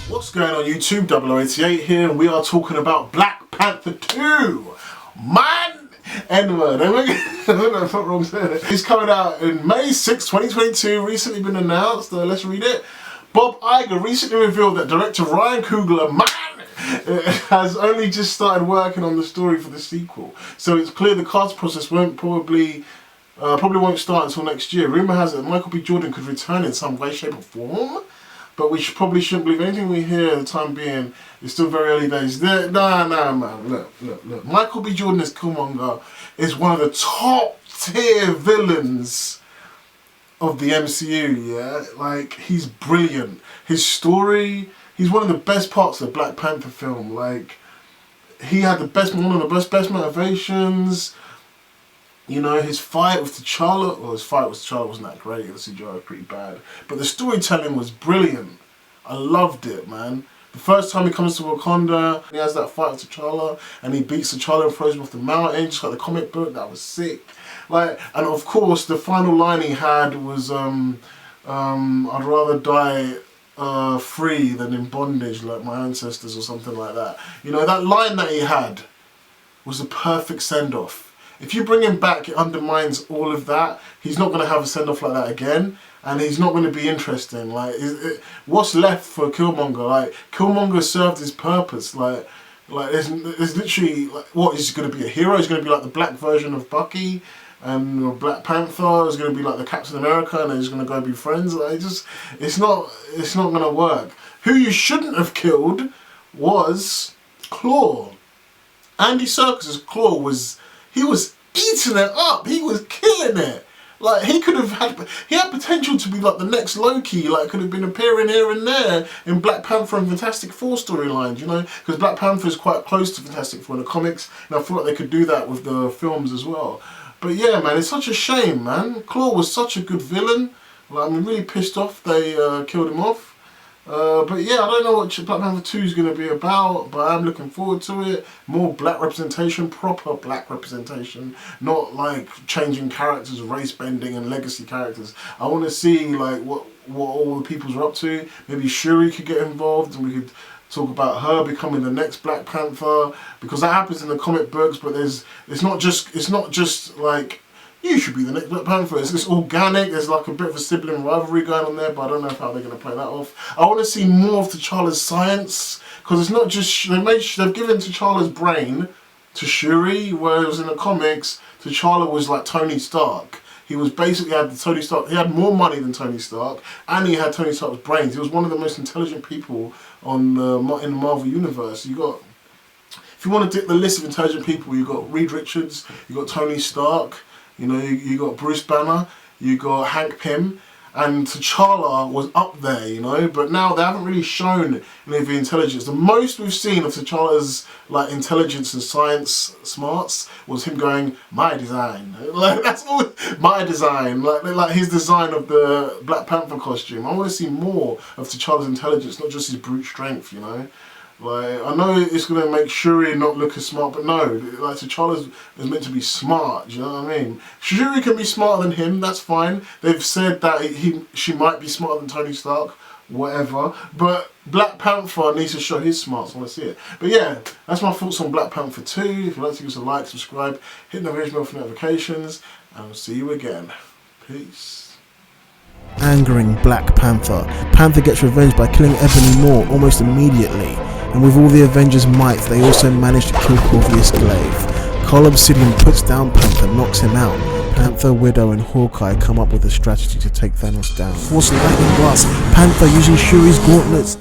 What's going on YouTube? 0088 here, and we are talking about Black Panther 2. Man! N-word. I don't know if I'm wrong saying it. It's coming out in May 6, 2022. Recently been announced. Let's read it. Bob Iger recently revealed that director Ryan Coogler, has only just started working on the story for the sequel. So it's clear the cast process probably won't start until next year. Rumour has it that Michael B. Jordan could return in some way, shape or form. But we probably shouldn't believe anything we hear at the time being. It's still very early days. Nah, man. Look. Michael B. Jordan as Killmonger is one of the top tier villains of the MCU, yeah? Like, he's brilliant. His story, he's one of the best parts of the Black Panther film. Like, he had one of the best motivations. You know, his fight with T'Challa, wasn't that great. The CGI was pretty bad. But the storytelling was brilliant. I loved it, man. The first time he comes to Wakanda, he has that fight with T'Challa, and he beats T'Challa and throws him off the mountain, just like the comic book. That was sick. Like, and of course, the final line he had was, I'd rather die free than in bondage like my ancestors, or something like that. You know, that line that he had was a perfect send-off. If you bring him back, it undermines all of that. He's not going to have a send-off like that again, and he's not going to be interesting. Like, what's left for Killmonger? Like, Killmonger served his purpose. Like there's literally, like, what, is he going to be a hero? He's going to be like the black version of Bucky, and Black Panther is going to be like the Captain America, and they're just going to go be friends. Like, it's not going to work. Who you shouldn't have killed was Claw. Andy Serkis's Claw was eating it up. He was killing it. Like, he had potential to be like the next Loki. Like, could have been appearing here and there in Black Panther and Fantastic Four storylines, you know, because Black Panther is quite close to Fantastic Four in the comics, and I feel like they could do that with the films as well. But yeah, man, it's such a shame, man. Claw was such a good villain. Like, I'm really pissed off they killed him off. But yeah, I don't know what Black Panther 2 is going to be about, but I'm looking forward to it. More black representation, proper black representation, not like changing characters, race bending and legacy characters. I want to see like what all the peoples are up to. Maybe Shuri could get involved and we could talk about her becoming the next Black Panther, because that happens in the comic books, but it's not just like, you should be the next Black Panther. It's organic. There's like a bit of a sibling rivalry going on there, but I don't know how they're going to play that off. I want to see more of T'Challa's science, because it's not just, they've given T'Challa's brain to Shuri, whereas in the comics, T'Challa was like Tony Stark. He was basically he had more money than Tony Stark, and he had Tony Stark's brains. He was one of the most intelligent people in the Marvel Universe. If you want to dip the list of intelligent people, you got Reed Richards, you got Tony Stark. You know, you got Bruce Banner, you got Hank Pym, and T'Challa was up there, you know, but now they haven't really shown any of the intelligence. The most we've seen of T'Challa's like intelligence and science smarts was him going, my design. Like, that's all, my design, like his design of the Black Panther costume. I want to see more of T'Challa's intelligence, not just his brute strength, you know. Like, I know it's going to make Shuri not look as smart, but no, like, T'Challa is meant to be smart, do you know what I mean? Shuri can be smarter than him, that's fine. They've said that she might be smarter than Tony Stark, whatever, but Black Panther needs to show his smarts. I want to see it. But yeah, that's my thoughts on Black Panther 2. If you'd like to give us a like, subscribe, hit the notification bell for notifications, and we'll see you again. Peace. Angering Black Panther, Panther gets revenge by killing Ebony Maw almost immediately, and with all the Avengers' might, they also manage to kill Corvus Glaive. Cull Obsidian puts down Panther, knocks him out. Panther, Widow and Hawkeye come up with a strategy to take Thanos down. Force lightning blast, Panther using Shuri's gauntlets